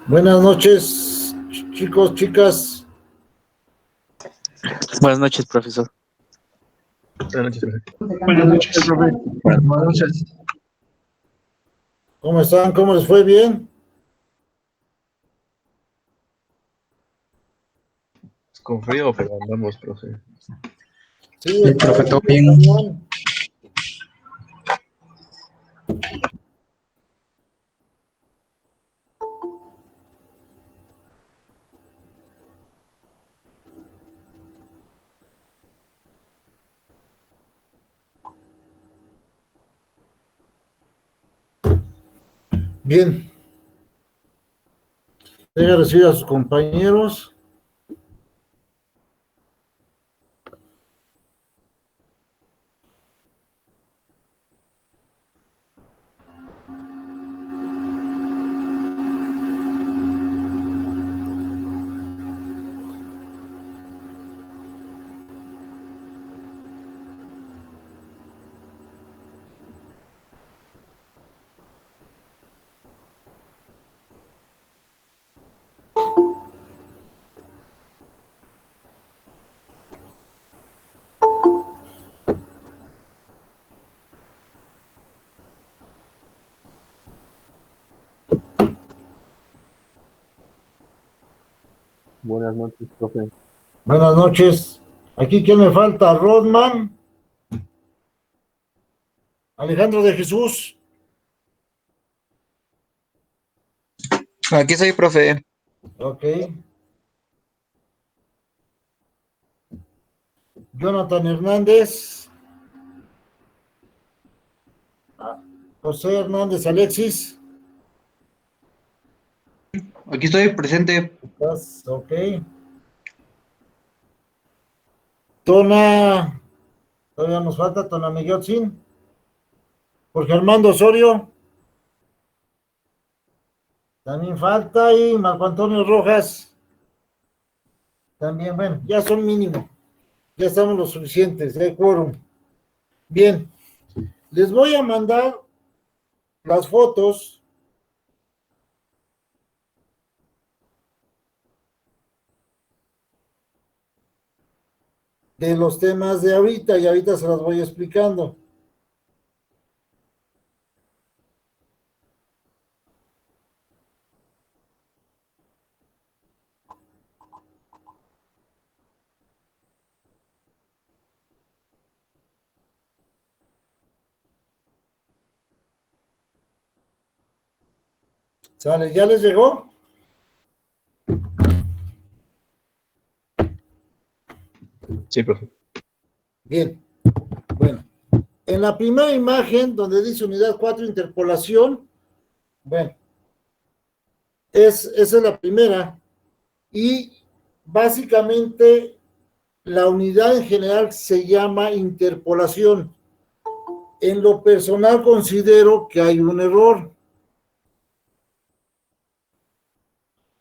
Buenas noches, chicos, chicas. Buenas noches, profesor. Buenas noches, profe. Buenas noches, profe. Buenas noches. ¿Cómo están? ¿Cómo les fue? ¿Bien? Con frío, pero andamos, profe. Sí, profe, todo está bien. bien. Bien. Deja recibir a sus compañeros. Buenas noches, profe. Buenas noches. Aquí, ¿quién me falta? Rodman. Alejandro de Jesús. Aquí soy, profe. Ok. Jonathan Hernández. José Hernández Alexis. Aquí estoy presente. Ok. Tona. Todavía nos falta Tona Miguelzin. Jorge Armando Osorio. También falta. Y Marco Antonio Rojas. También, bueno, ya son mínimo. Ya estamos lo suficientes, de quórum. Bien, les voy a mandar las fotos de los temas de ahorita y ahorita se las voy explicando. ¿Sale? ¿Ya les llegó? Sí, profe. Bien, bueno. En la primera imagen, donde dice unidad 4, interpolación, bueno, esa es la primera. Y básicamente la unidad en general se llama interpolación. En lo personal considero que hay un error,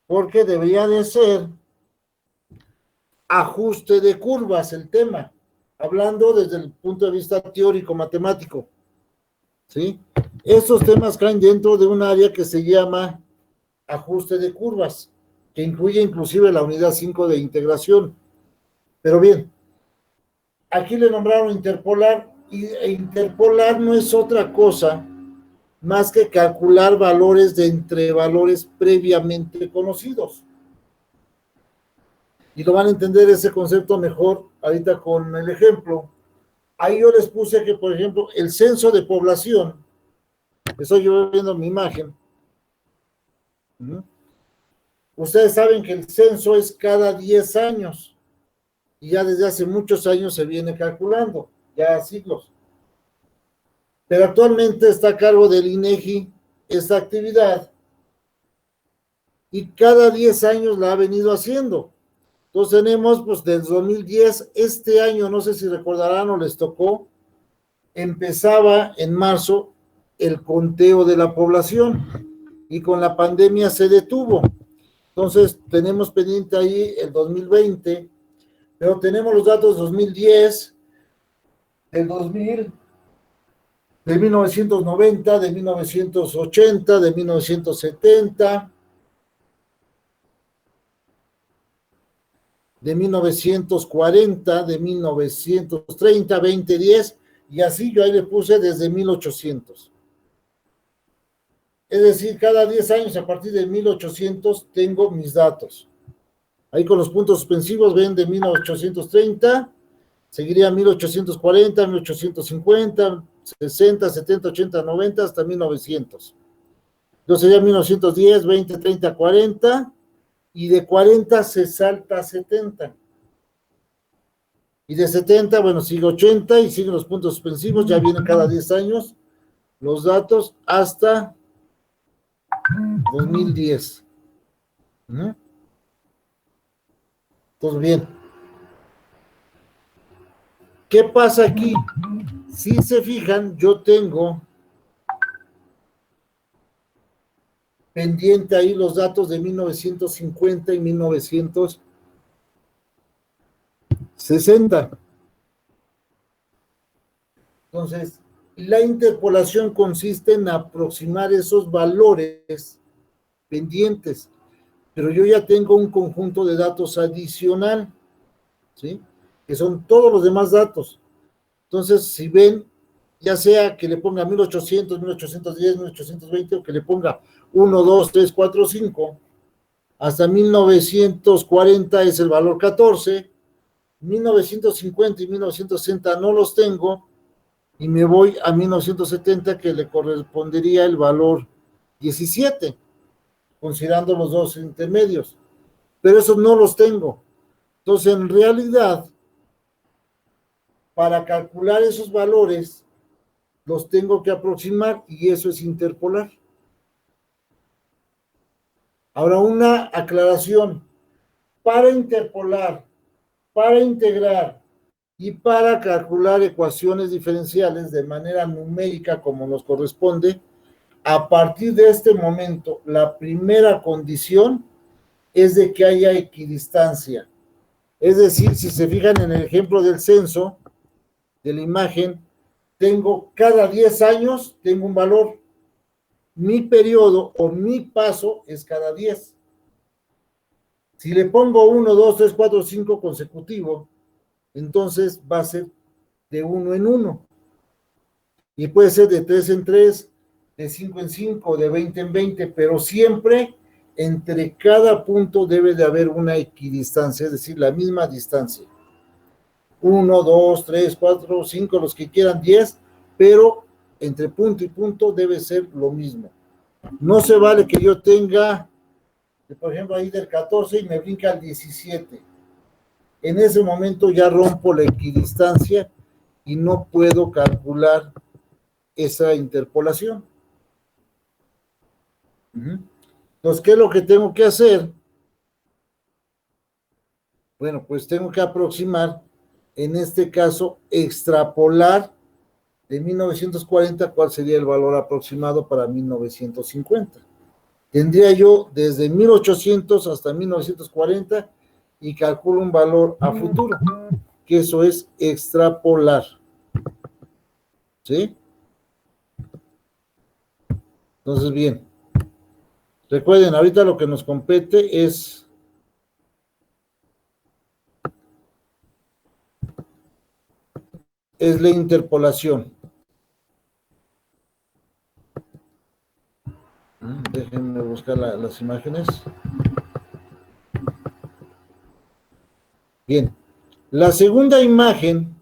porque debería de ser ajuste de curvas el tema, hablando desde el punto de vista teórico matemático, ¿sí? Estos temas caen dentro de un área que se llama ajuste de curvas, que incluye inclusive la unidad 5 de integración. Pero bien, aquí le nombraron interpolar, e interpolar no es otra cosa más que calcular valores de entre valores previamente conocidos. Y lo van a entender ese concepto mejor ahorita con el ejemplo. Ahí yo les puse que, por ejemplo, el censo de población, estoy yo viendo mi imagen, ustedes saben que el censo es cada 10 años y ya desde hace muchos años se viene calculando, ya siglos. Pero actualmente está a cargo del INEGI esta actividad y cada 10 años la ha venido haciendo. Entonces tenemos pues desde 2010, este año, no sé si recordarán o les tocó, empezaba en marzo el conteo de la población y con la pandemia se detuvo. Entonces tenemos pendiente ahí el 2020, pero tenemos los datos 2010, del 2000, de 1990, de 1980, de 1970, de 1940, de 1930, 2010, y así yo ahí le puse desde 1800. Es decir, cada 10 años a partir de 1800 tengo mis datos. Ahí con los puntos suspensivos ven de 1830, seguiría 1840, 1850, 60, 70, 80, 90 hasta 1900. Entonces sería 1910, 20, 30, 40, y de 40 se salta a 70. Y de 70, bueno, sigue 80 y siguen los puntos suspensivos, ya vienen cada 10 años los datos hasta 2010. ¿No? Entonces, bien. ¿Qué pasa aquí? Si se fijan, yo tengo pendiente ahí los datos de 1950 y 1960. Entonces, la interpolación consiste en aproximar esos valores pendientes, pero yo ya tengo un conjunto de datos adicional, ¿sí? Que son todos los demás datos. Entonces, si ven, ya sea que le ponga 1800, 1810, 1820, o que le ponga 1, 2, 3, 4, 5, hasta 1940 es el valor 14, 1950 y 1960 no los tengo, y me voy a 1970, que le correspondería el valor 17, considerando los dos intermedios, pero esos no los tengo. Entonces, en realidad, para calcular esos valores, los tengo que aproximar, y eso es interpolar. Ahora, una aclaración: para interpolar, para integrar y para calcular ecuaciones diferenciales de manera numérica como nos corresponde, a partir de este momento, la primera condición es de que haya equidistancia. Es decir, si se fijan en el ejemplo del censo, de la imagen, tengo cada 10 años, tengo un valor. Mi periodo o mi paso es cada 10. Si le pongo 1, 2, 3, 4, 5 consecutivo, entonces va a ser de 1 en 1. Y puede ser de 3 en 3, de 5 en 5, de 20 en 20, pero siempre entre cada punto debe de haber una equidistancia, es decir, la misma distancia. 1, 2, 3, 4, 5, los que quieran, 10, pero entre punto y punto debe ser lo mismo. No se vale que yo tenga, por ejemplo, ahí del 14 y me brinca al 17. En ese momento ya rompo la equidistancia y no puedo calcular esa interpolación. Entonces, ¿qué es lo que tengo que hacer? Bueno, pues tengo que aproximar, en este caso, extrapolar de 1940 cuál sería el valor aproximado para 1950. Tendría yo desde 1800 hasta 1940 y calculo un valor a futuro, que eso es extrapolar. ¿Sí? Entonces, bien. Recuerden, ahorita lo que nos compete es la interpolación. Déjenme buscar las imágenes. Bien. La segunda imagen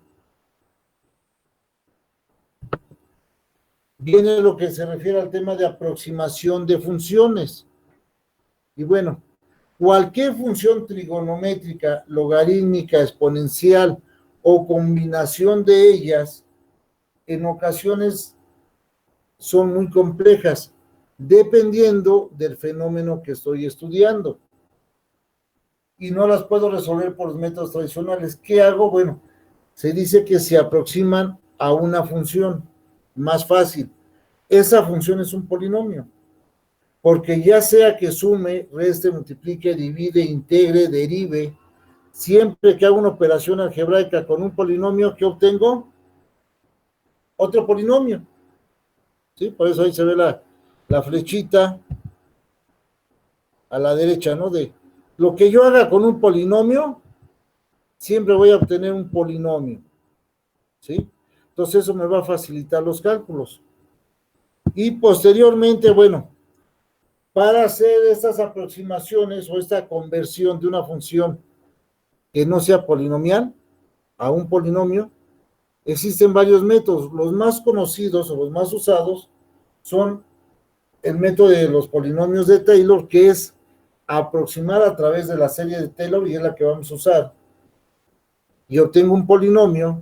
viene lo que se refiere al tema de aproximación de funciones. Y bueno, cualquier función trigonométrica, logarítmica, exponencial o combinación de ellas, en ocasiones son muy complejas, dependiendo del fenómeno que estoy estudiando. Y no las puedo resolver por los métodos tradicionales. ¿Qué hago? Bueno, se dice que se aproximan a una función más fácil. Esa función es un polinomio, porque ya sea que sume, reste, multiplique, divide, integre, derive, siempre que hago una operación algebraica con un polinomio, ¿qué obtengo? Otro polinomio. ¿Sí? Por eso ahí se ve la flechita a la derecha, ¿no? De lo que yo haga con un polinomio, siempre voy a obtener un polinomio, ¿sí? Entonces eso me va a facilitar los cálculos. Y posteriormente, bueno, para hacer estas aproximaciones o esta conversión de una función que no sea polinomial a un polinomio, existen varios métodos. Los más conocidos o los más usados son el método de los polinomios de Taylor, que es aproximar a través de la serie de Taylor, y es la que vamos a usar, y obtengo un polinomio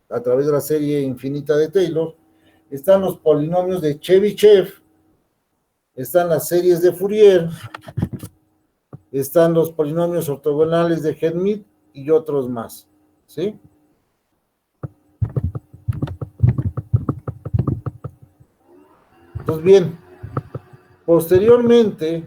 a través de la serie infinita de Taylor. Están los polinomios de Chebyshev, están las series de Fourier, están los polinomios ortogonales de Hermite y otros más, ¿sí? Pues bien, posteriormente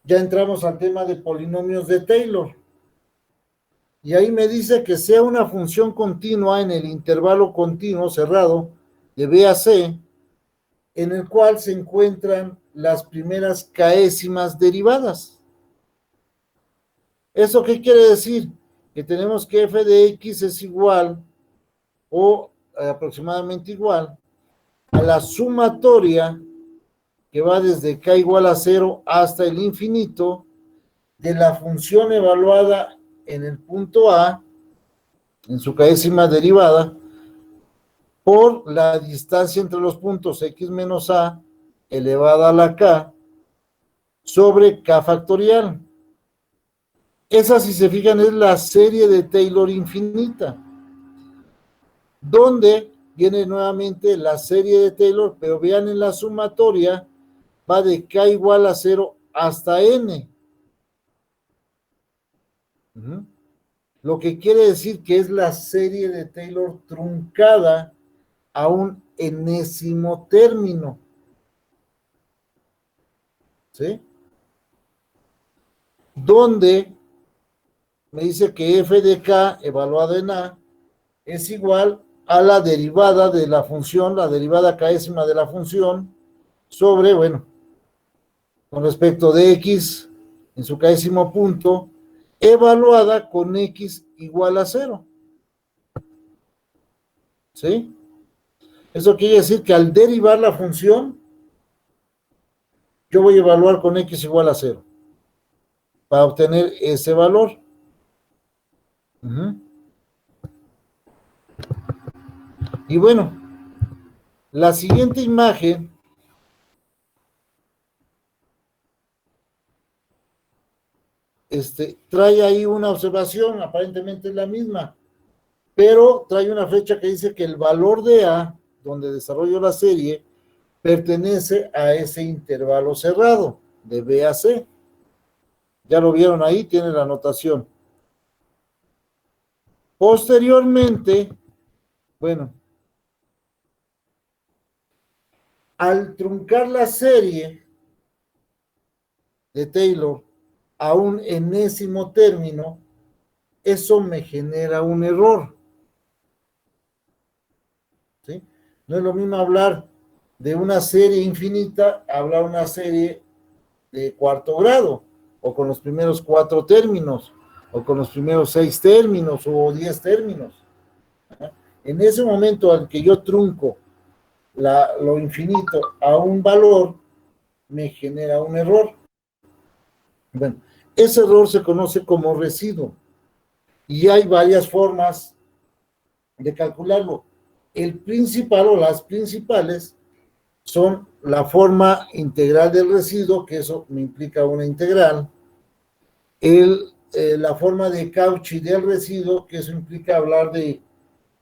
ya entramos al tema de polinomios de Taylor. Y ahí me dice que sea una función continua en el intervalo continuo cerrado de B a C, en el cual se encuentran las primeras k'ésimas derivadas. ¿Eso qué quiere decir? Que tenemos que f de x es igual o aproximadamente igual a la sumatoria que va desde k igual a 0 hasta el infinito de la función evaluada en el punto A, en su k'ésima derivada, por la distancia entre los puntos x menos a elevada a la k sobre k factorial. Esa, si se fijan, es la serie de Taylor infinita, donde viene nuevamente la serie de Taylor, pero vean, en la sumatoria va de k igual a 0 hasta n. Lo que quiere decir que es la serie de Taylor truncada a un enésimo término, ¿sí? Donde me dice que f de k evaluado en a es igual a la derivada de la función, la derivada k'ésima de la función, sobre, bueno, con respecto de x en su k'ésimo punto, evaluada con x igual a 0. ¿Sí? Eso quiere decir que al derivar la función, yo voy a evaluar con x igual a 0 para obtener ese valor. Y bueno, la siguiente imagen trae ahí una observación, aparentemente es la misma, pero trae una flecha que dice que el valor de A, donde desarrollo la serie, pertenece a ese intervalo cerrado, de B a C. Ya lo vieron ahí, tiene la anotación. Posteriormente, bueno, al truncar la serie de Taylor a un enésimo término, eso me genera un error. ¿Sí? No es lo mismo hablar de una serie infinita, hablar una serie de cuarto grado, o con los primeros 4 términos, o con los primeros 6 términos, o 10 términos. En ese momento al que yo trunco lo infinito a un valor, me genera un error. Bueno, ese error se conoce como residuo, y hay varias formas de calcularlo. El principal o las principales son la forma integral del residuo, que eso me implica una integral, la forma de Cauchy del residuo, que eso implica hablar de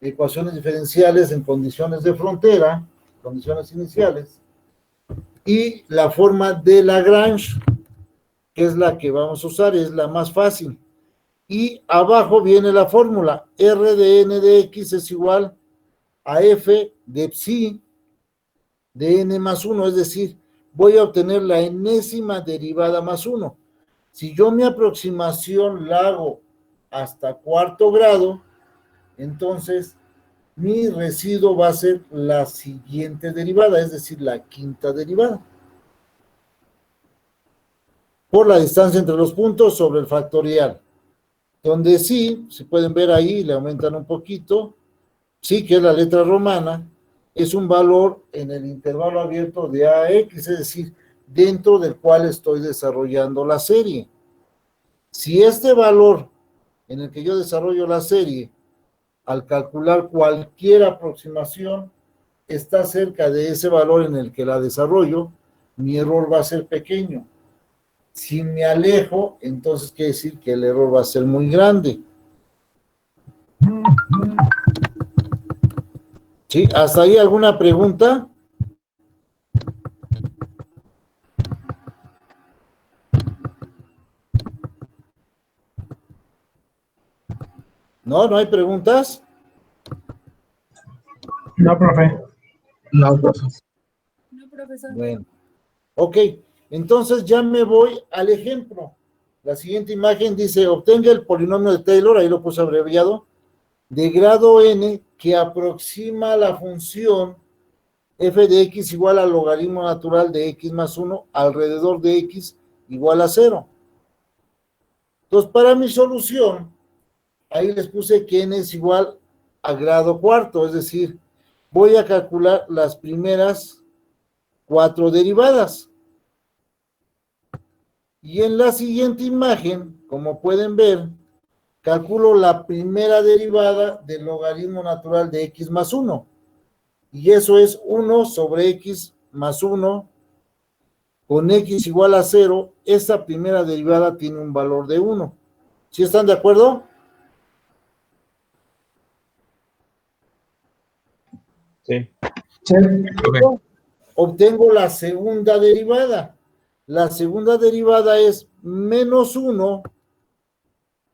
ecuaciones diferenciales en condiciones de frontera, condiciones iniciales, y la forma de Lagrange, que es la que vamos a usar, es la más fácil. Y abajo viene la fórmula, R de n de x es igual a f de psi de n más 1, es decir, voy a obtener la enésima derivada más 1. Si yo mi aproximación la hago hasta cuarto grado, entonces mi residuo va a ser la siguiente derivada, es decir, la quinta derivada. Por la distancia entre los puntos sobre el factorial. Donde sí, si pueden ver ahí, le aumentan un poquito, sí que es la letra romana, es un valor en el intervalo abierto de AX, es decir, dentro del cual estoy desarrollando la serie. Si este valor en el que yo desarrollo la serie, al calcular cualquier aproximación, está cerca de ese valor en el que la desarrollo, mi error va a ser pequeño. Si me alejo, entonces quiere decir que el error va a ser muy grande. ¿Sí? ¿Hasta ahí alguna pregunta? ¿No? ¿No hay preguntas? No, profe. No, profe. No, profesor. Bueno. Ok, entonces ya me voy al ejemplo. La siguiente imagen dice, obtenga el polinomio de Taylor, ahí lo puse abreviado, de grado n que aproxima la función f de x igual al logaritmo natural de x más 1 alrededor de x igual a 0. Entonces, para mi solución, ahí les puse que n es igual a grado cuarto, es decir, voy a calcular las primeras 4 derivadas. Y en la siguiente imagen, como pueden ver, calculo la primera derivada del logaritmo natural de x más 1. Y eso es 1 sobre x más 1 con x igual a 0. Esta primera derivada tiene un valor de 1. ¿Sí están de acuerdo? Sí. Sí. Obtengo la segunda derivada. La segunda derivada es menos 1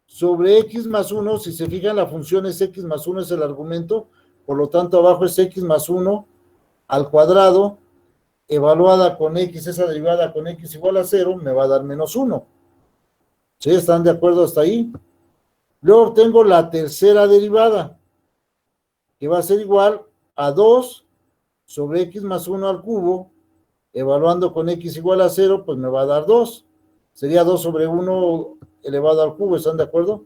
sobre x más 1. Si se fijan, la función es x más 1, es el argumento. Por lo tanto, abajo es x más 1 al cuadrado, evaluada con x, esa derivada con x igual a 0, me va a dar menos 1. ¿Sí? ¿Están de acuerdo hasta ahí? Luego obtengo la tercera derivada, que va a ser igual a 2 sobre x más 1 al cubo, evaluando con x igual a 0, pues me va a dar 2. Sería 2 sobre 1 elevado al cubo, ¿están de acuerdo?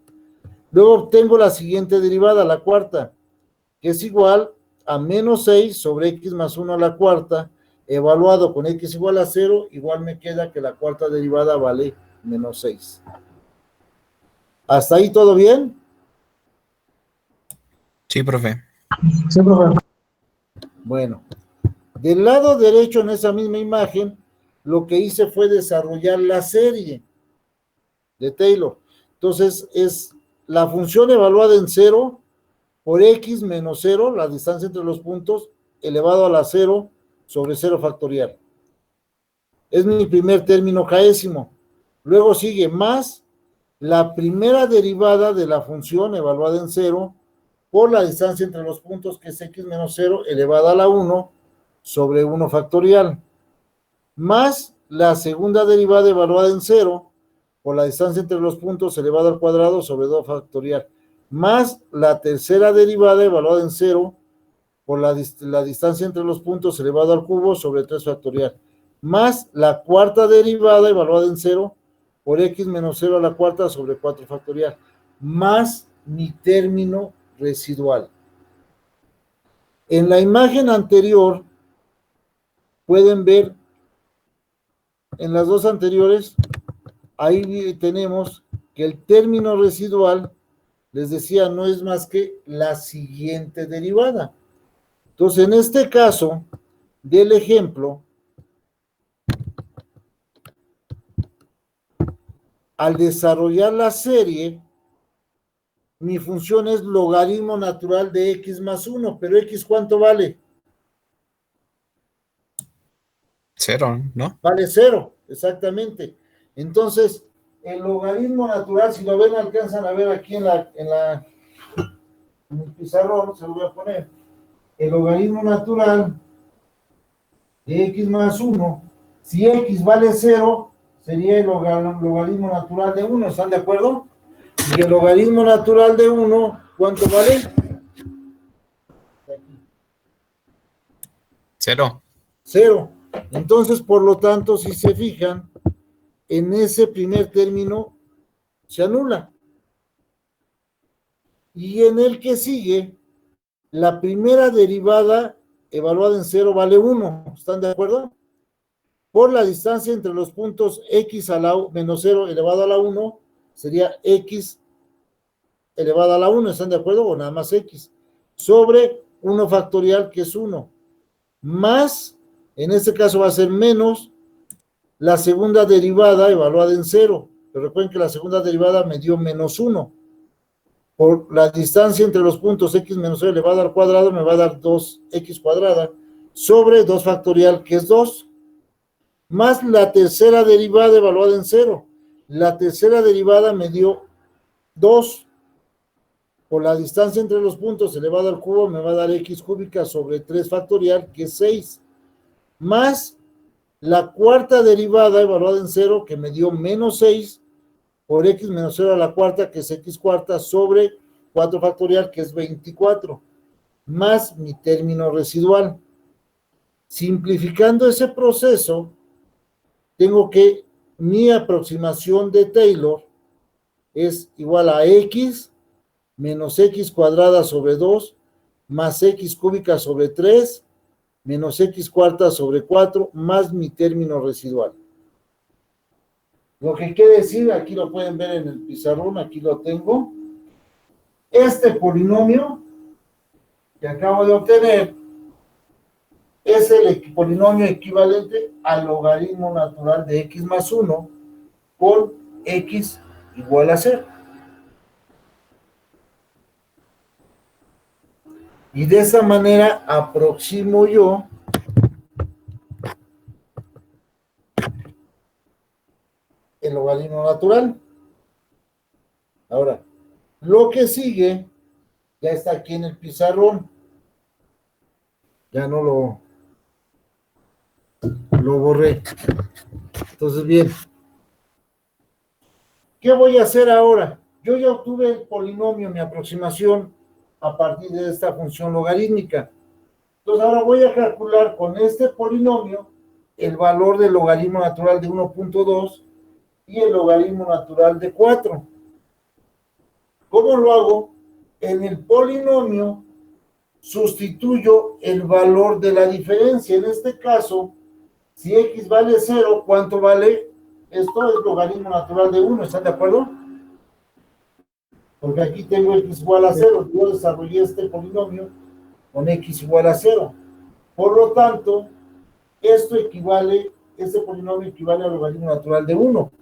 Luego obtengo la siguiente derivada, la cuarta, que es igual a menos 6 sobre x más 1 a la cuarta, evaluado con x igual a 0, igual me queda que la cuarta derivada vale menos 6. ¿Hasta ahí todo bien? Sí, profe. Sí, profe. Bueno, del lado derecho en esa misma imagen, lo que hice fue desarrollar la serie de Taylor. Entonces, es la función evaluada en 0 por x menos 0, la distancia entre los puntos, elevado a la 0 sobre 0 factorial. Es mi primer término késimo. Luego sigue más la primera derivada de la función evaluada en 0 por la distancia entre los puntos, que es x menos 0 elevada a la 1 sobre 1 factorial, más la segunda derivada evaluada en 0 por la distancia entre los puntos elevado al cuadrado sobre 2 factorial, más la tercera derivada evaluada en 0 por la distancia entre los puntos elevado al cubo sobre 3 factorial, más la cuarta derivada evaluada en 0 por x menos 0 a la cuarta sobre 4 factorial, más mi término residual. En la imagen anterior, pueden ver, en las dos anteriores, ahí tenemos que el término residual, les decía, no es más que la siguiente derivada. Entonces, en este caso del ejemplo, al desarrollar la serie, mi función es logaritmo natural de x más 1, pero x ¿cuánto vale? 0, ¿no? Vale 0, exactamente. Entonces, el logaritmo natural, si lo ven, alcanzan a ver aquí en el pizarrón, se lo voy a poner. El logaritmo natural de x más 1, si x vale 0, sería el logaritmo natural de 1, ¿están de acuerdo? Y el logaritmo natural de 1, ¿cuánto vale? Cero. 0. Entonces, por lo tanto, si se fijan, en ese primer término se anula. Y en el que sigue, la primera derivada evaluada en 0 vale 1. ¿Están de acuerdo? Por la distancia entre los puntos x a la menos 0 elevado a la 1 sería x elevado a la 1. ¿Están de acuerdo? O nada más x. Sobre 1 factorial, que es 1. Más, en este caso va a ser menos la segunda derivada evaluada en 0. Pero recuerden que la segunda derivada me dio menos 1. Por la distancia entre los puntos x menos 0 elevado al cuadrado me va a dar 2x cuadrada sobre 2 factorial, que es 2. Más la tercera derivada evaluada en 0. La tercera derivada me dio 2. Por la distancia entre los puntos elevado al cubo me va a dar x cúbica sobre 3 factorial, que es 6. Más la cuarta derivada evaluada en 0, que me dio menos 6, por x menos 0 a la cuarta, que es x cuarta, sobre 4 factorial, que es 24. Más mi término residual. Simplificando ese proceso, tengo que mi aproximación de Taylor es igual a x menos x cuadrada sobre 2 más x cúbica sobre 3 menos x cuarta sobre 4 más mi término residual. Lo que quiere decir, aquí lo pueden ver en el pizarrón, aquí lo tengo. Este polinomio que acabo de obtener es el polinomio equivalente al logaritmo natural de x más 1 con x igual a 0. Y de esa manera aproximo yo el logaritmo natural. Ahora, lo que sigue ya está aquí en el pizarrón. Ya no lo borré. Entonces, bien. ¿Qué voy a hacer ahora? Yo ya obtuve el polinomio, mi aproximación, a partir de esta función logarítmica. Entonces, ahora voy a calcular con este polinomio el valor del logaritmo natural de 1.2 y el logaritmo natural de 4. ¿Cómo lo hago? En el polinomio sustituyo el valor de la diferencia. En este caso, si x vale 0, ¿cuánto vale? Esto es logaritmo natural de 1, ¿están de acuerdo? Porque aquí tengo x igual a 0. Yo desarrollé este polinomio con x igual a 0. Por lo tanto, este polinomio equivale al logaritmo natural de 1.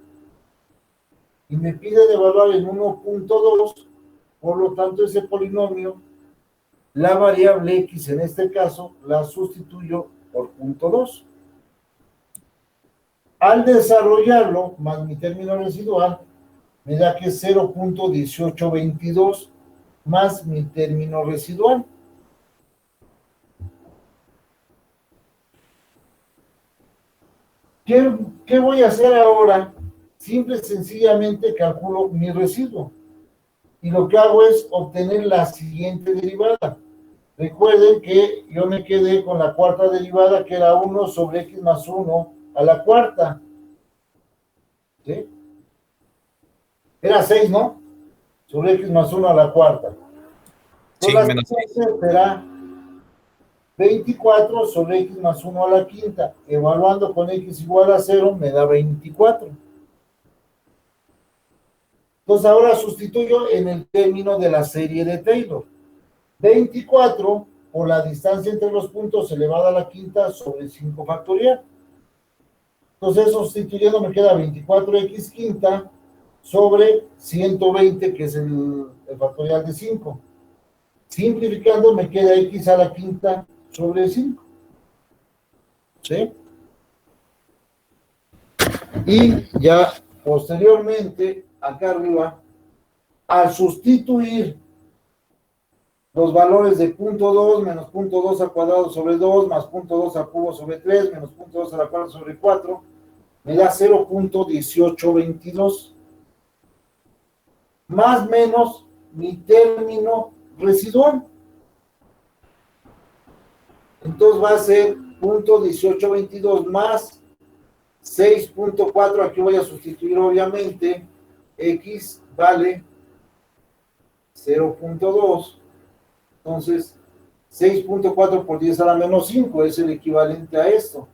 Y me pide de evaluar en 1.2, por lo tanto, ese polinomio, la variable x en este caso, la sustituyo por 0.2. Al desarrollarlo, más mi término residual, me da que es 0.1822 más mi término residual. ¿Qué voy a hacer ahora? Simple y sencillamente calculo mi residuo. Y lo que hago es obtener la siguiente derivada. Recuerden que yo me quedé con la cuarta derivada, que era 1 sobre x más 1 a la cuarta. ¿Sí? Era 6, ¿no? Sobre x más 1 a la cuarta. Sí, Entonces, menos la siguiente será 24 sobre x más 1 a la quinta. Evaluando con x igual a 0, me da 24. Entonces, ahora sustituyo en el término de la serie de Taylor. 24 por la distancia entre los puntos elevada a la quinta sobre 5 factorial. Entonces, sustituyendo me queda 24x quinta sobre 120, que es el factorial de 5. Simplificando me queda x a la quinta sobre 5. ¿Sí? Y ya posteriormente, acá arriba, al sustituir los valores de 0.2 menos 0.2 al cuadrado sobre 2 más 0.2 al cubo sobre 3 menos 0.2 a la cuarta sobre 4 me da 0.1822 más menos mi término residual. Entonces va a ser punto 1822 más 6.4, aquí voy a sustituir obviamente, X vale 0.2, entonces 6.4 por 10 a la menos 5 es el equivalente a esto.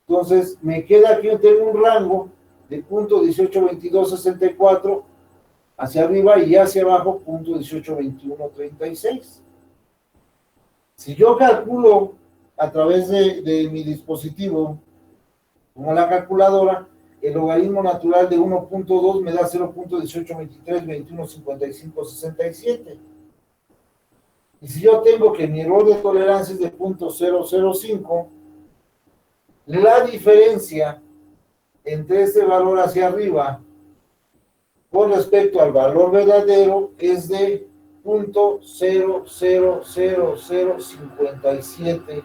Entonces me queda aquí, tengo un rango de punto 1822.64 hacia arriba y hacia abajo punto 1821.36. Si yo calculo a través de mi dispositivo, como la calculadora, el logaritmo natural de 1.2 me da 0.1823215567. Y si yo tengo que mi error de tolerancia es de 0.005, la diferencia entre este valor hacia arriba con respecto al valor verdadero es de 0.00057.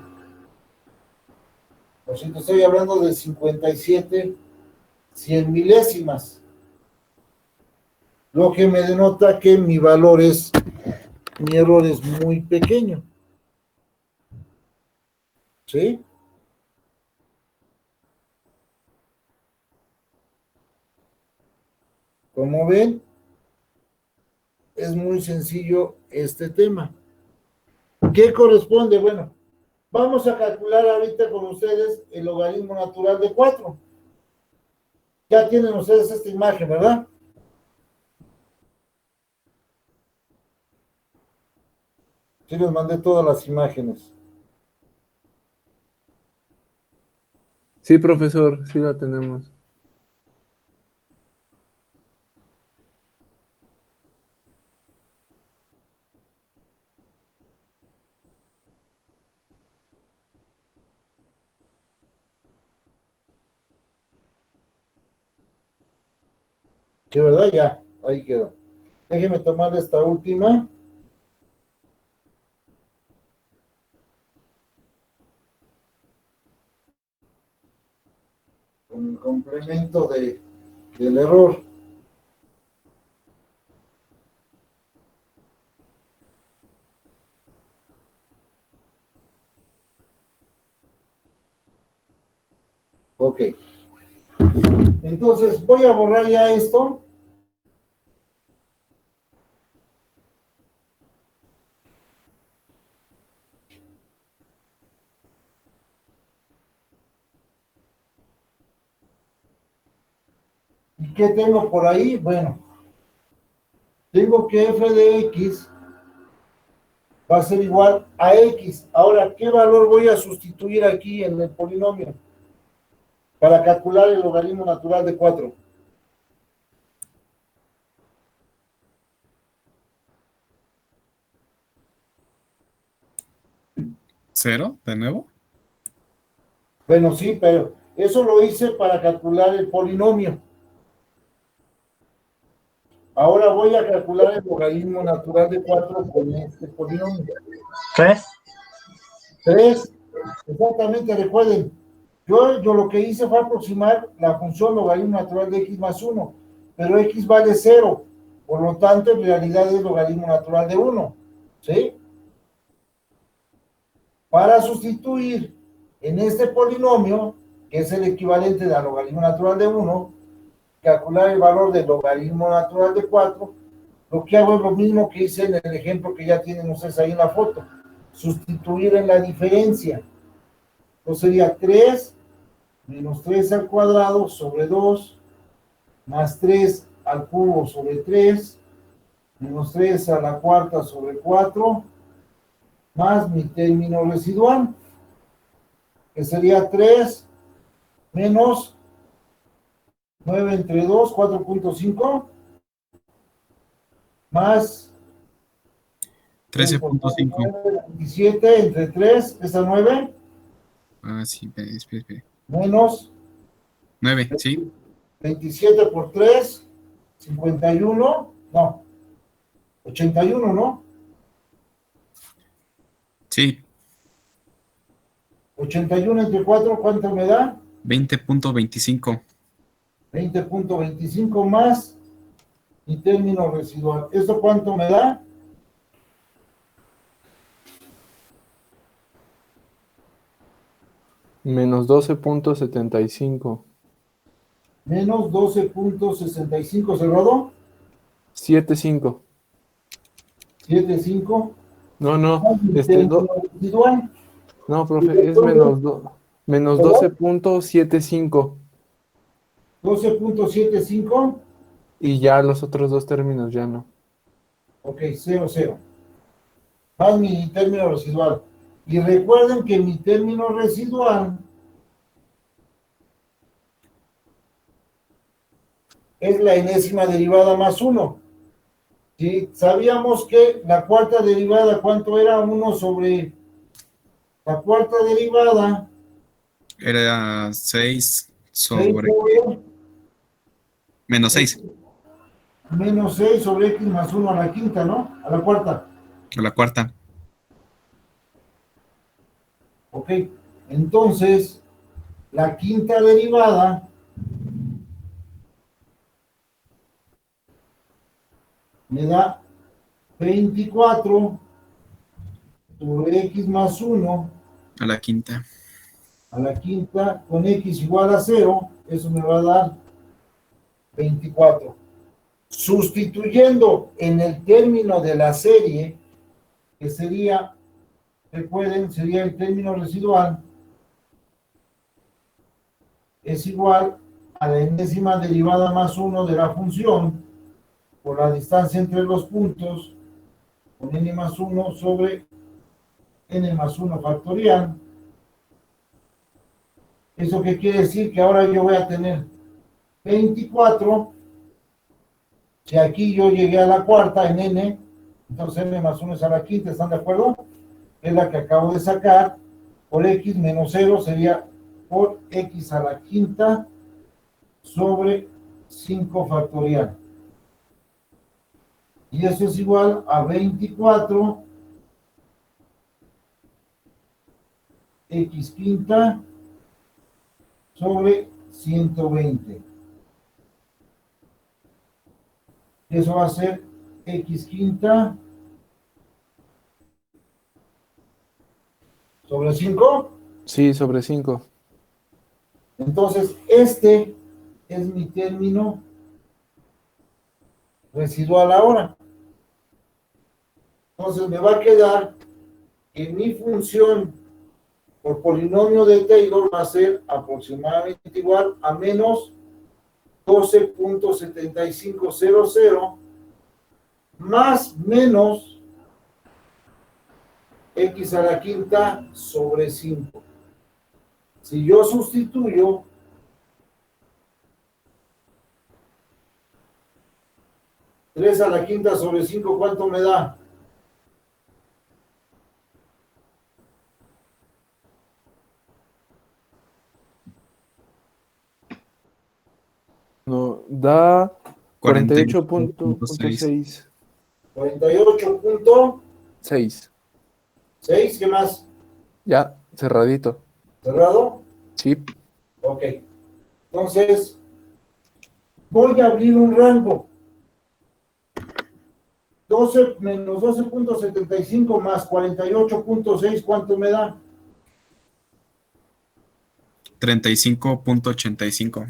Por cierto, estoy hablando de 57 100 milésimas, lo que me denota que mi error es muy pequeño. ¿Sí? Como ven, es muy sencillo este tema. ¿Qué corresponde? Bueno, vamos a calcular ahorita con ustedes el logaritmo natural de 4. Ya tienen ustedes esta imagen, ¿verdad? Sí, les mandé todas las imágenes. Sí, profesor, sí la tenemos. Sí, ¿verdad? Ya, ahí quedó. Déjenme tomar esta última. Con el complemento del error. Ok. Entonces, voy a borrar ya esto. ¿Y qué tengo por ahí? Bueno, tengo que f de x va a ser igual a x. Ahora, ¿qué valor voy a sustituir aquí en el polinomio para calcular el logaritmo natural de 4? ¿Cero? ¿De nuevo? Bueno, sí, pero eso lo hice para calcular el polinomio. Ahora voy a calcular el logaritmo natural de 4 con este polinomio. 3. 3, exactamente, recuerden, yo lo que hice fue aproximar la función logaritmo natural de x más 1, pero x vale 0, por lo tanto en realidad es logaritmo natural de 1, ¿sí? Para sustituir en este polinomio, que es el equivalente al logaritmo natural de 1, calcular el valor del logaritmo natural de 4, lo que hago es lo mismo que hice en el ejemplo que ya tienen ustedes ahí en la foto, sustituir en la diferencia. Entonces sería 3 menos 3 al cuadrado sobre 2, más 3 al cubo sobre 3, menos 3 a la cuarta sobre 4, más mi término residual, que sería 3 menos 9 entre 2, 4.5, más 13.5. 27 entre 3, esa 9, Ah, sí, espera. menos 9, sí. 27 por 3, 51, no, 81, ¿no? Sí, 81 entre 4, ¿cuánto me da? 20.25. 20.25 más mi término residual. ¿Esto cuánto me da? Menos 12.75. Menos 12.65. ¿Cerrado? 7.5. 7,5. No, no. Término residual. No, profe, es menos 12.75. 12.75. Y ya los otros dos términos ya no. Ok, 0, 0. Más mi término residual. Y recuerden que mi término residual es la enésima derivada más 1. ¿Sí? Sabíamos que la cuarta derivada, ¿cuánto era? 1 sobre la cuarta derivada. Era 6 6 sobre sobre menos 6 menos 6 sobre x más 1 a la quinta, ¿no? A la cuarta. a la cuarta. Ok. Entonces, la quinta derivada me da 24 sobre x más 1 A la quinta. a la quinta con x igual a 0. Eso me va a dar 24. Sustituyendo en el término de la serie, que sería, recuerden, sería el término residual, es igual a la enésima derivada más 1 de la función por la distancia entre los puntos con n más 1 sobre n más 1 factorial. ¿Eso qué quiere decir? Que ahora yo voy a tener 24. Si aquí yo llegué a la cuarta en n, entonces n más 1 es a la quinta, ¿están de acuerdo? Es la que acabo de sacar. Por x menos 0 sería por x a la quinta sobre 5 factorial. Y eso es igual a 24 x quinta sobre 120. Eso va a ser x quinta sobre 5. Sí, sobre 5. Entonces, este es mi término residual ahora. Entonces, me va a quedar que mi función por polinomio de Taylor va a ser aproximadamente igual a menos 12.7500 más menos x a la quinta sobre 5. Si yo sustituyo tres a la quinta sobre 5, ¿cuánto me da? No, da 48.6. 48.6. 48.6. 6. ¿Qué más? Ya, cerradito. ¿Cerrado? Sí. Ok. Entonces, voy a abrir un rango. 12 menos 12.75 más 48.6, ¿cuánto me da? 35.85.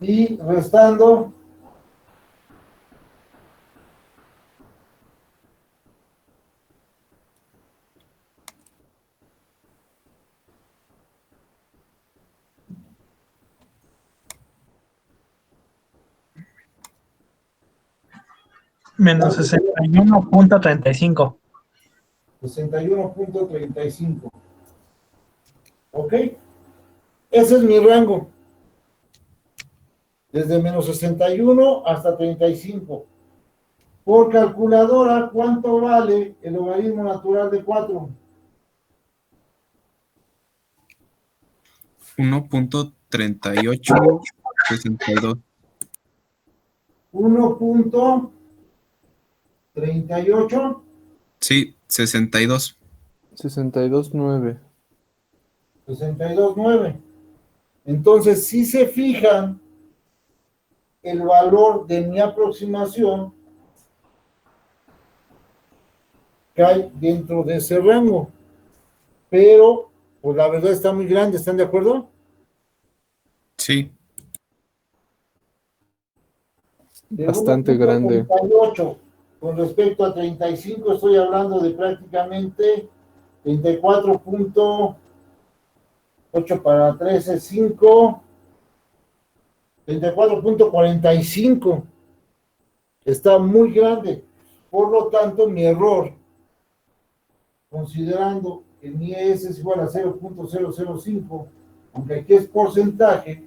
Y restando Menos 61.35. 61.35. ¿Ok? Ese es mi rango. Desde menos 61 hasta 35. Por calculadora, ¿cuánto vale el logaritmo natural de 4? 1.3862. 1.38. Sí, 62. 62.9. 62.9. Entonces, si se fijan, el valor de mi aproximación cae dentro de ese rango. Pero, pues la verdad está muy grande, ¿están de acuerdo? Sí. De Bastante grande. 1.38 con respecto a 35, estoy hablando de prácticamente 34.8 para 13, 5, 34.45. Está muy grande. Por lo tanto, mi error, considerando que mi ES es igual a 0.005, aunque aquí es porcentaje,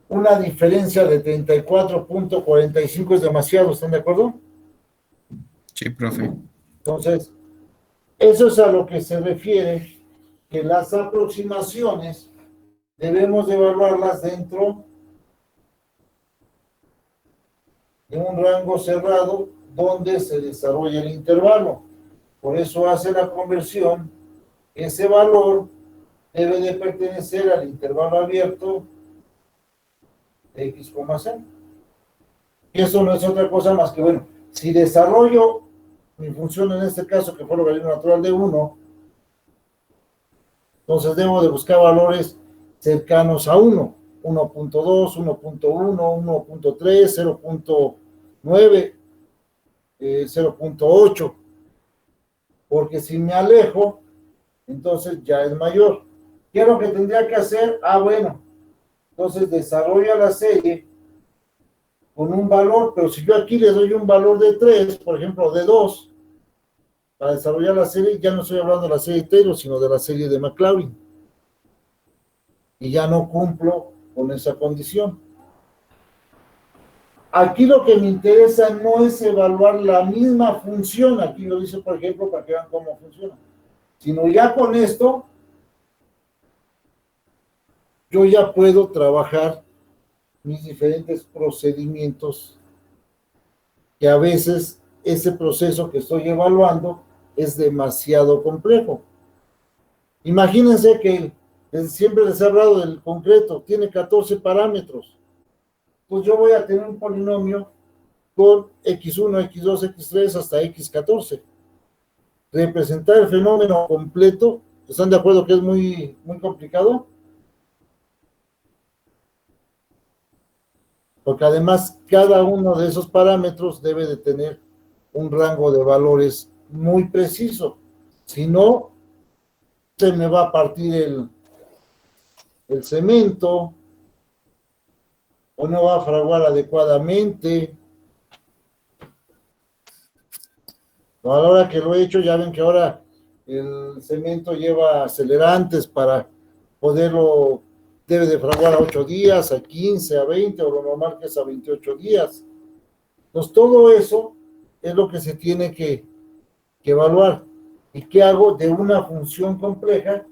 una diferencia de 34.45 es demasiado, ¿están de acuerdo? Sí, profe. Entonces, eso es a lo que se refiere que las aproximaciones debemos de evaluarlas dentro de un rango cerrado donde se desarrolla el intervalo. Por eso hace la conversión. Ese valor debe de pertenecer al intervalo abierto de x, c. Y eso no es otra cosa más que, bueno, si desarrollo mi función en este caso, que fue logaritmo natural de 1, entonces debo de buscar valores cercanos a 1, 1.2, 1.1, 1.3, 0.9, 0.8, porque si me alejo, entonces ya es mayor. ¿Qué es lo que tendría que hacer? Bueno, entonces desarrolla la serie con un valor, pero si yo aquí le doy un valor de 3, por ejemplo, de 2, para desarrollar la serie, ya no estoy hablando de la serie Taylor, sino de la serie de Maclaurin. Y ya no cumplo con esa condición. Aquí lo que me interesa no es evaluar la misma función, aquí lo dice, por ejemplo, para que vean cómo funciona, sino ya con esto, yo ya puedo trabajar mis diferentes procedimientos, que a veces ese proceso que estoy evaluando es demasiado complejo. Imagínense que siempre les he hablado del concreto, tiene 14 parámetros. Pues yo voy a tener un polinomio con x1, x2, x3 hasta x14. Representar el fenómeno completo, ¿están de acuerdo que es muy, muy complicado? Porque además cada uno de esos parámetros debe de tener un rango de valores muy preciso. Si no, se me va a partir el cemento, o no va a fraguar adecuadamente. A la hora que lo he hecho, ya ven que ahora el cemento lleva acelerantes para poderlo, debe de fraguar a 8 días, a 15, a 20, o lo normal que es a 28 días. Entonces, todo eso es lo que se tiene que evaluar. ¿Y qué hago? De una función compleja,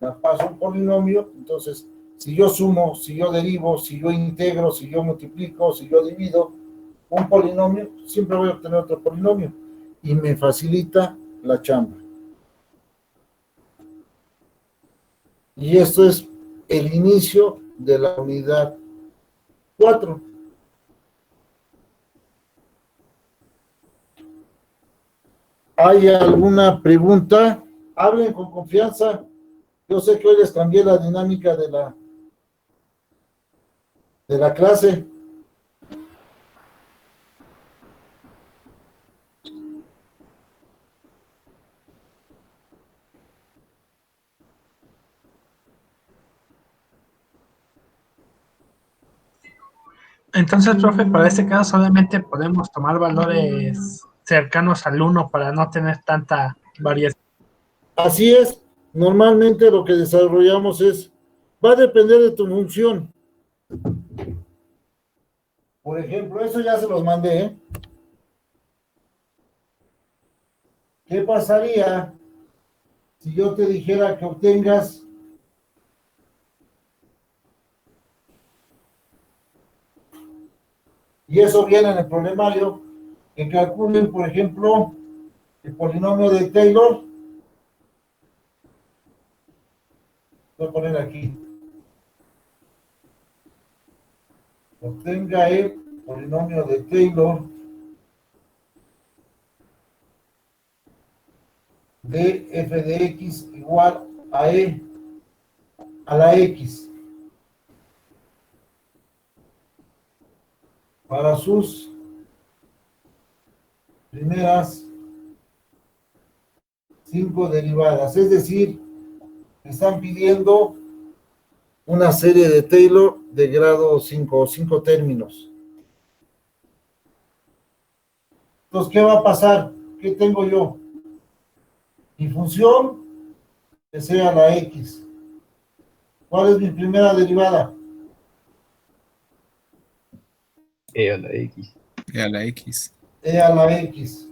la paso a un polinomio. Entonces, si yo sumo, si yo derivo, si yo integro, si yo multiplico, si yo divido un polinomio, siempre voy a obtener otro polinomio. Y me facilita la chamba. Y esto es el inicio de la unidad 4. ¿Hay alguna pregunta? Hablen con confianza. Yo sé que hoy les cambié la dinámica de la clase. Entonces, profe, para este caso solamente podemos tomar valores cercanos al 1 para no tener tanta variación. Así es. Normalmente lo que desarrollamos va a depender de tu función. Por ejemplo, eso ya se los mandé, ¿eh? ¿Qué pasaría si yo te dijera que obtengas y eso viene en el problemario, que calculen, por ejemplo, el polinomio de Taylor? Voy a poner aquí. Obtenga el polinomio de Taylor de f de x igual a e a la x para sus primeras 5 derivadas. Es decir, están pidiendo una serie de Taylor de grado 5 o 5 términos. Entonces, ¿qué va a pasar? ¿Qué tengo yo? Mi función que sea la x. ¿Cuál es mi primera derivada? E a la X. Y a la X. E a la x.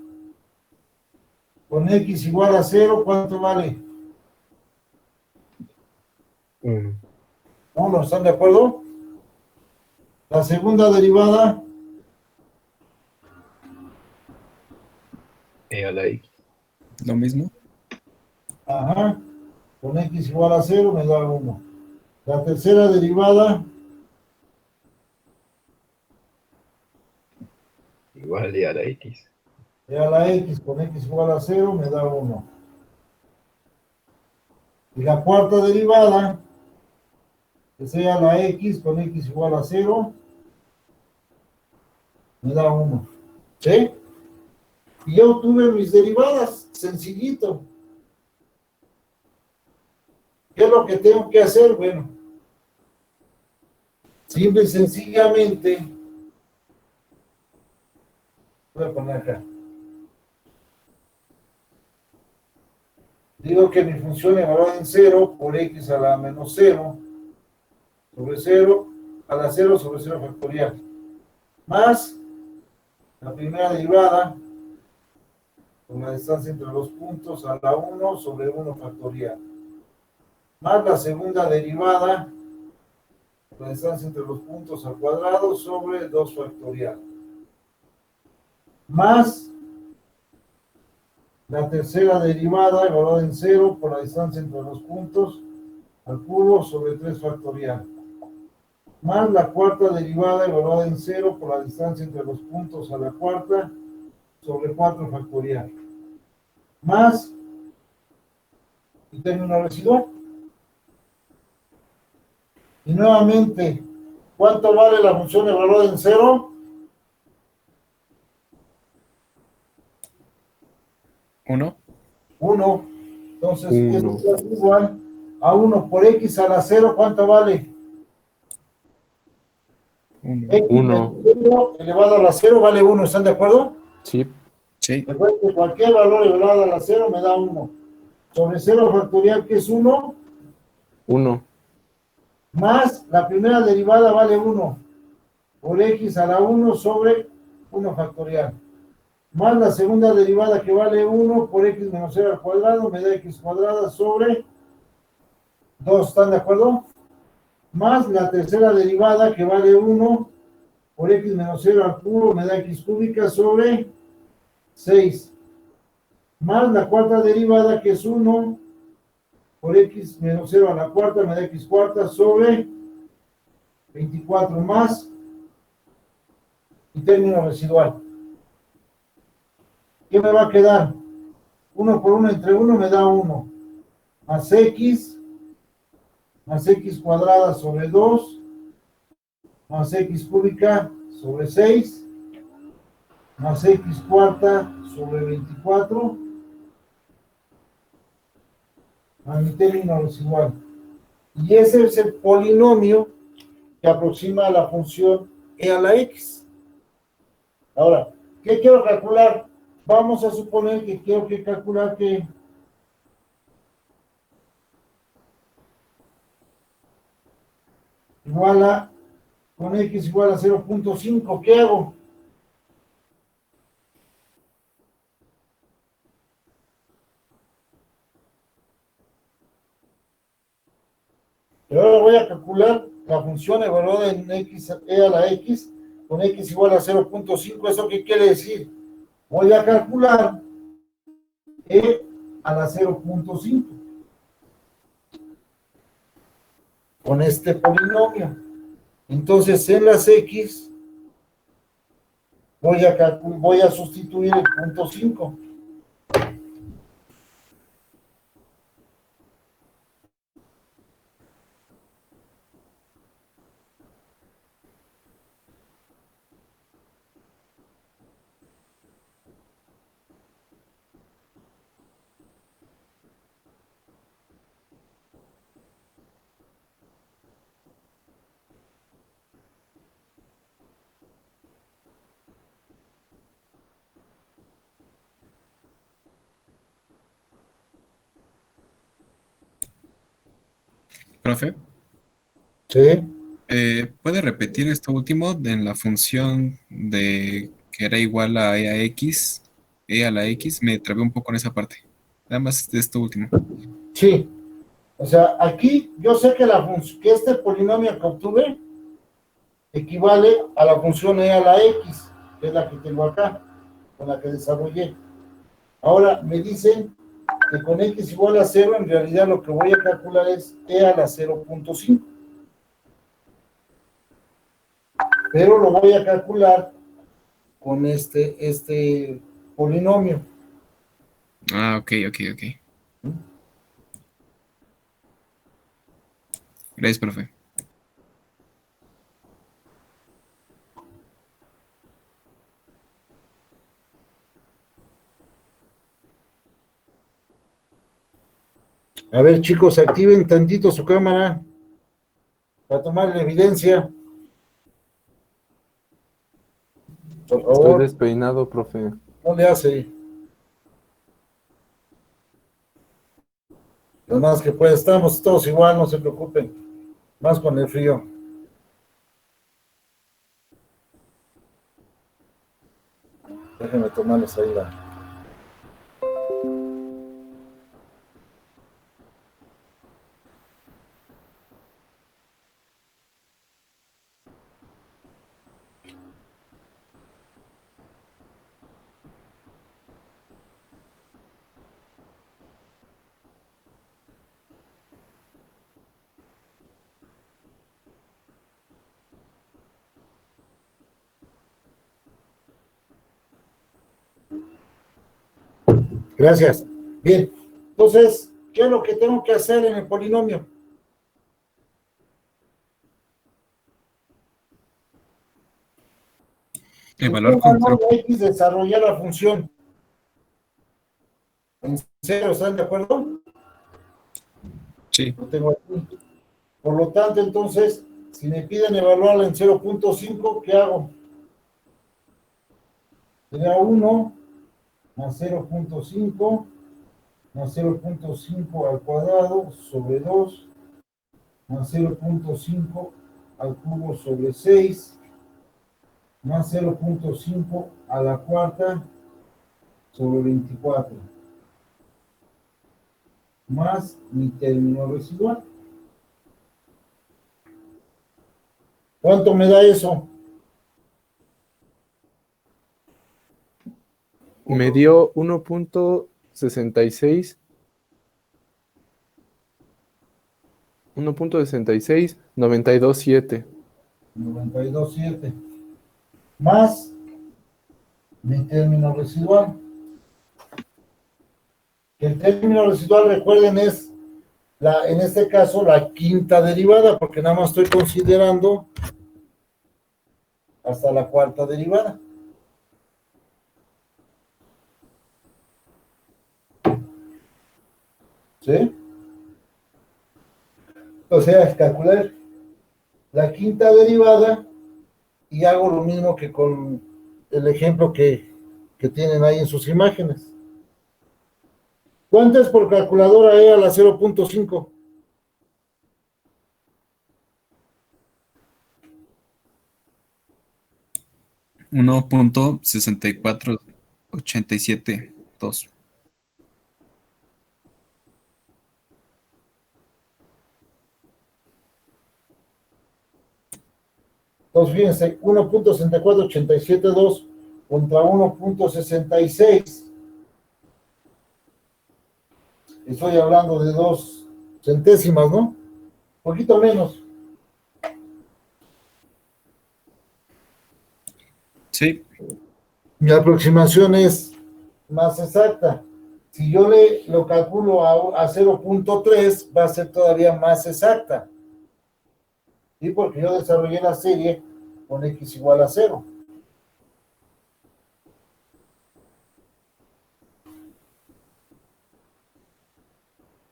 Con x igual a 0, ¿cuánto vale? 1. 1, ¿están de acuerdo? La segunda derivada, E a la X. Lo mismo. ajá, con x igual a 0 me da 1. La tercera derivada, Igual E a la X. E a la x con x igual a 0 me da 1. Y la cuarta derivada, que sea la x con x igual a 0, me da 1. ¿Sí? Y ya obtuve mis derivadas, sencillito. ¿Qué es lo que tengo que hacer? Bueno, simple y sencillamente, voy a poner acá. Digo que mi función evaluada en 0 por x a la menos 0 sobre 0 a la 0 sobre 0 factorial. Más la primera derivada con la distancia entre los puntos a la 1 sobre 1 factorial. Más la segunda derivada con la distancia entre los puntos al cuadrado sobre 2 factorial. Más la tercera derivada evaluada en 0 por la distancia entre los puntos al cubo sobre 3 factorial. Más la cuarta derivada evaluada en 0 por la distancia entre los puntos a la cuarta sobre 4 factorial. Más y término residual. Y nuevamente, ¿cuánto vale la función evaluada en 0? 1. 1. Entonces, Uno. esto es igual a 1 por x a la 0, ¿cuánto vale? 1. X Uno. elevado a la 0 vale 1, ¿están de acuerdo? Sí. Sí. Recuerden que cualquier valor elevado a la 0 me da 1. Sobre 0 factorial, que es 1, 1. más la primera derivada vale 1 por x a la 1 sobre 1 factorial. Más la segunda derivada que vale 1 por x menos 0 al cuadrado me da x cuadrada sobre 2, ¿están de acuerdo? Más la tercera derivada que vale 1 por x menos 0 al cubo me da x cúbica sobre 6. Más la cuarta derivada que es 1 por x menos 0 a la cuarta me da x cuarta sobre 24 más y término residual. ¿Qué me va a quedar? 1 por 1 entre 1 me da 1. Más x cuadrada sobre 2, más x cúbica sobre 6, más x cuarta sobre 24, a mi término residual. Y ese es el polinomio que aproxima a la función e a la x. Ahora, ¿qué quiero calcular? Vamos a suponer que quiero calcular que igual a, con x igual a 0.5, ¿qué hago? Pero ahora voy a calcular la función evaluada en x, e a la x, con x igual a 0.5. ¿Eso qué quiere decir? Voy a calcular e a la 0.5 con este polinomio. Entonces, en las x voy a sustituir el punto 5. Profe, ¿Sí? ¿puede repetir esto último en la función de que era igual a e a x? E a la x, me trabé un poco en esa parte. Nada más de esto último. Sí. O sea, aquí yo sé que, que este polinomio que obtuve equivale a la función e a la x, que es la que tengo acá, con la que desarrollé. Ahora me dicen que con x igual a 0, en realidad lo que voy a calcular es e a la 0.5. Pero lo voy a calcular con este polinomio. Ah, ok. Gracias, profe. A ver, chicos, activen tantito su cámara para tomar la evidencia. Por Estoy favor, despeinado, profe. no le hace. Lo más que puede, estamos todos igual, no se preocupen. Más con el frío. Déjenme tomarles ahí la. Gracias. Bien. Entonces, ¿qué es lo que tengo que hacer en el polinomio? Evaluar con Valor 0. de X, desarrollar la función. En cero, ¿están de acuerdo? Sí. Lo tengo aquí. Por lo tanto, entonces, si me piden evaluarla en 0.5, ¿qué hago? Sería 1 más 0.5 más 0.5 al cuadrado sobre 2 más 0.5 al cubo sobre 6 más 0.5 a la cuarta sobre 24 más mi término residual. ¿Cuánto me da eso? Me dio 1.66. 1.66, 92.7. 92.7 más mi término residual. Que el término residual, recuerden, es en este caso la quinta derivada, porque nada más estoy considerando hasta la cuarta derivada. ¿Sí? O sea, calcular la quinta derivada y hago lo mismo que con el ejemplo que tienen ahí en sus imágenes. ¿Cuánto es por calculadora e a la 0.5? 1.64872. Entonces, fíjense, 1.64872 contra 1.66. Estoy hablando de 2 centésimas, ¿no? Un poquito menos. Sí. Mi aproximación es más exacta. Si yo lo calculo a 0.3, va a ser todavía más exacta. ¿Sí? Porque yo desarrollé la serie con x igual a 0.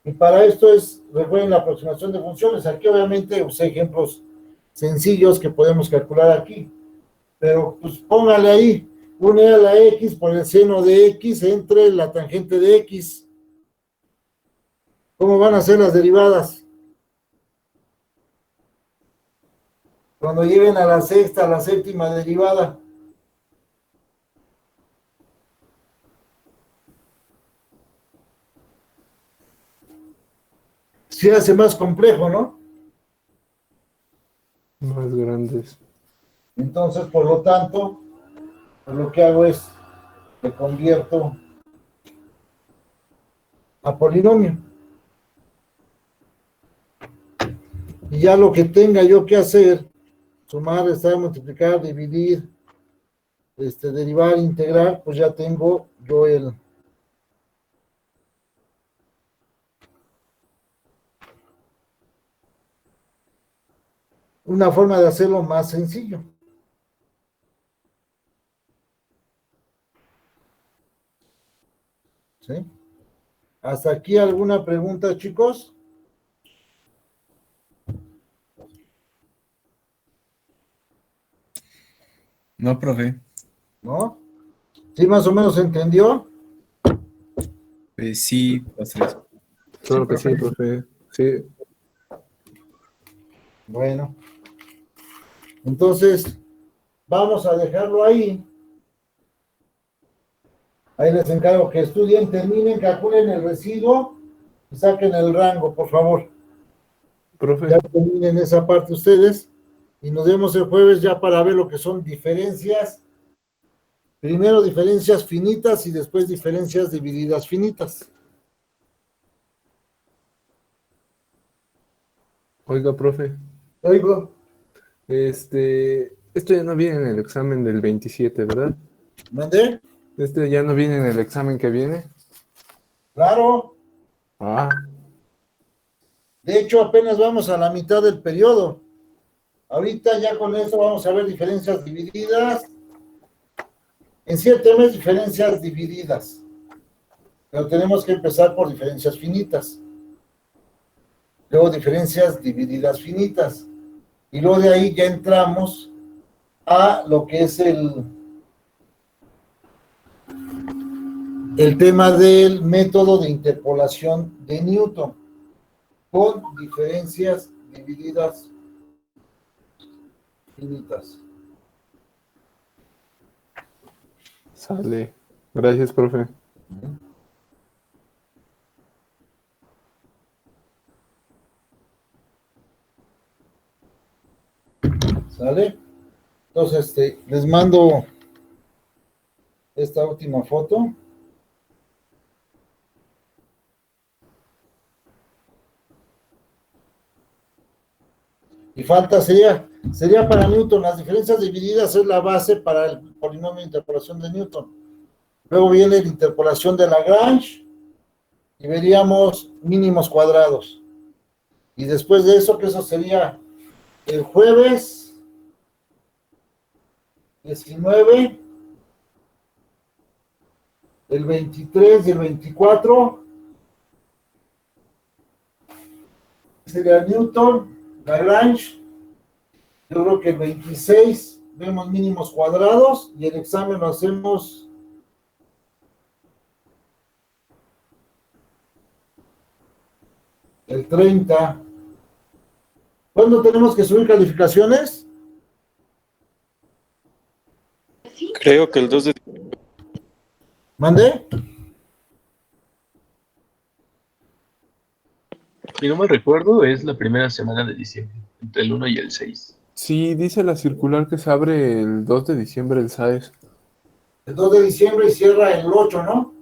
Y para esto recuerden la aproximación de funciones. Aquí obviamente usé ejemplos sencillos que podemos calcular aquí. Pero pues póngale ahí, une a la x por el seno de x entre la tangente de x. ¿Cómo van a ser las derivadas? Cuando lleguen a la sexta, a la séptima derivada. Se hace más complejo, ¿no? Más grandes. Entonces, por lo tanto, pues lo que hago es le convierto a polinomio. Y ya lo que tenga yo que hacer, sumar, restar, multiplicar, dividir, derivar, integrar, pues ya tengo yo una forma de hacerlo más sencillo. ¿Sí? ¿Hasta aquí alguna pregunta, chicos? No, profe. ¿No? ¿Sí más o menos entendió? Pues sí, va a ser eso. Claro que sí, profe. profe. Sí. Bueno, entonces vamos a dejarlo ahí. Ahí les encargo que estudien, terminen, calculen el residuo y saquen el rango, por favor. Profe, Ya terminen esa parte ustedes y nos vemos el jueves ya para ver lo que son diferencias. Primero diferencias finitas y después diferencias divididas finitas. oiga, profe. Oigo, Esto ya no viene en el examen del 27, ¿verdad? ¿mandé? Este ya no viene en el examen que viene. Claro. Ah, De hecho, apenas vamos a la mitad del periodo. Ahorita ya con eso vamos a ver diferencias divididas. En 7 meses, diferencias divididas. Pero tenemos que empezar por diferencias finitas. Luego diferencias divididas finitas. Y luego de ahí ya entramos a lo que es el tema del método de interpolación de Newton con diferencias divididas finitas. sale. Gracias, profe. ¿Sale? Entonces, les mando esta última foto. Y falta sería para Newton. Las diferencias divididas es la base para el polinomio de interpolación de Newton. Luego viene la interpolación de Lagrange y veríamos mínimos cuadrados. Y después de eso, que eso sería el jueves 19, el 23 y el 24, sería Newton, Lagrange. Yo creo que el 26 vemos mínimos cuadrados y el examen lo hacemos el 30. ¿Cuándo tenemos que subir calificaciones? Creo que el 2 de... ¿Mandé? Si no mal recuerdo, es la primera semana de diciembre, entre el 1 y el 6. Sí, dice la circular que se abre el 2 de diciembre el SAES. El 2 de diciembre y cierra el 8, ¿no?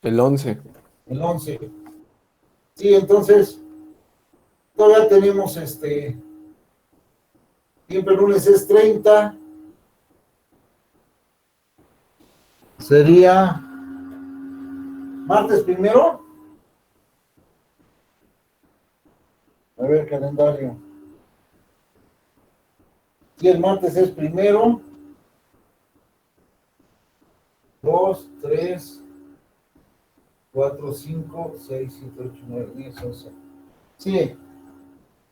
El 11. El 11. Sí, entonces, todavía tenemos siempre el lunes es 30. Sería martes primero. A ver, calendario. Sí, el martes es primero. 2, 3, 4, 5, 6, 7, 8, 9, 10, 11. Sí.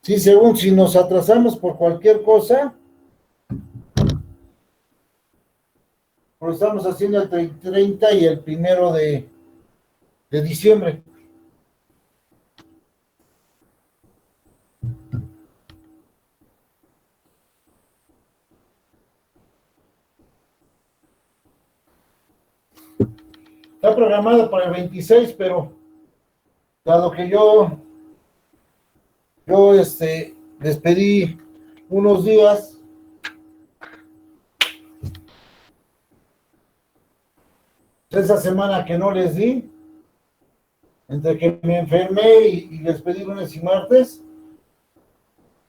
Sí, según si nos atrasamos por cualquier cosa, lo estamos haciendo el 30 y el 1 de diciembre. Está programada para el 26, pero dado que yo les pedí unos días, esa semana que no les di, entre que me enfermé y les pedí lunes y martes,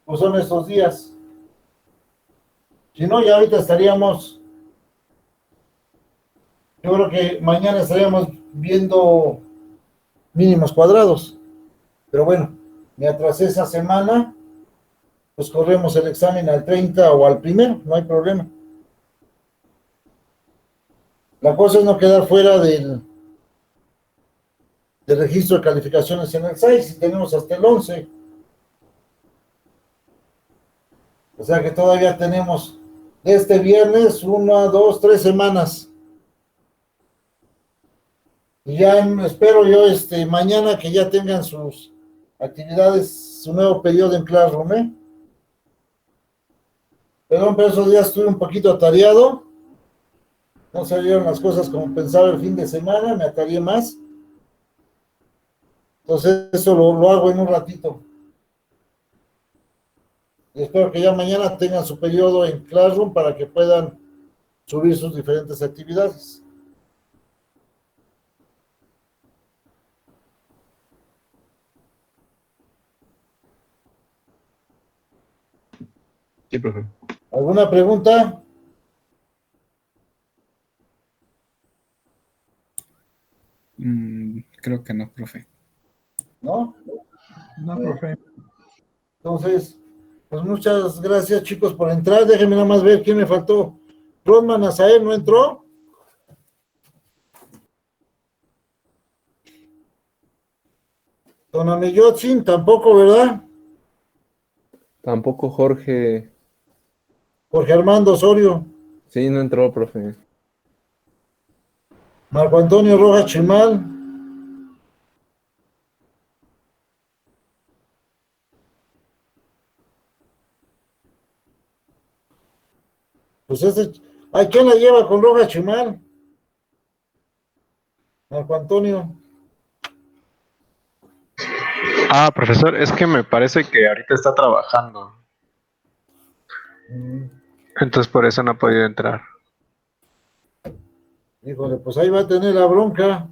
pues son estos días. Si no, ya ahorita estaríamos, yo creo que mañana estaríamos viendo mínimos cuadrados. Pero bueno, me atrasé esa semana, pues corremos el examen al 30 o al primero, no hay problema. La cosa es no quedar fuera del registro de calificaciones en el 6, y tenemos hasta el 11. O sea que todavía tenemos este viernes 1, 2, 3 semanas. Y ya espero yo mañana que ya tengan sus actividades, su nuevo periodo en Classroom, ¿eh? Perdón, pero esos días estuve un poquito atareado. No salieron las cosas como pensaba el fin de semana, me atareé más. Entonces eso lo hago en un ratito. Y espero que ya mañana tengan su periodo en Classroom para que puedan subir sus diferentes actividades. Sí, profe. ¿Alguna pregunta? Creo que no, profe. ¿No? No, profe. Entonces, pues muchas gracias, chicos, por entrar. Déjenme nada más ver quién me faltó. Rodman Azael no entró. Don Ameyotzin tampoco, ¿verdad? Tampoco Jorge. Jorge Armando Osorio. Sí, no entró, profe. Marco Antonio Rojas Chimal. Pues ¿ay, quién la lleva con Rojas Chimal? Marco Antonio. Ah, profesor, es que me parece que ahorita está trabajando. Entonces por eso no ha podido entrar. Híjole, pues ahí va a tener la bronca.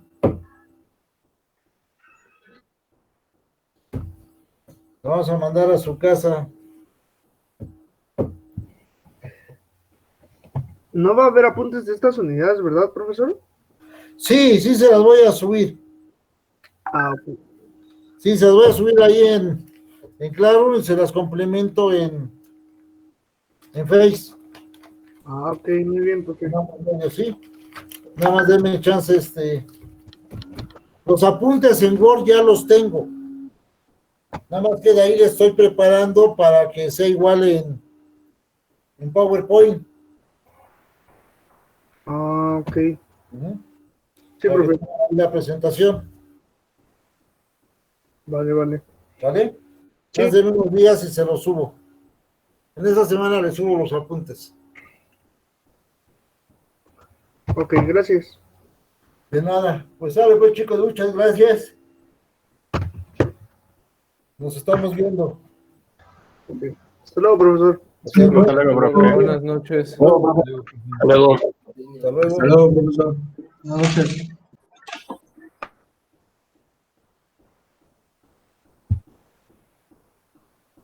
Lo vamos a mandar a su casa. No va a haber apuntes de estas unidades, ¿verdad, profesor? Sí, sí se las voy a subir. Ah, ok. Sí, se las voy a subir ahí en Claro y se las complemento en Face. Ah, ok, muy bien, porque Sí, nada más denme chance, los apuntes en Word ya los tengo. Nada más que de ahí le estoy preparando para que sea igual en PowerPoint. Ah, ok. Ujú. Sí, Para que profe. tenga la presentación, Vale, vale. ¿vale? Sí. Más de unos días y se los subo. En esta semana le subo los apuntes. Ok, gracias. De nada. Pues sale pues, chicos, muchas gracias. Nos estamos viendo. Ok. Hasta luego, profesor. Hasta luego. Hasta luego, profe. Buenas noches. Hasta luego. Hasta luego. Hasta luego, profesor. Buenas noches.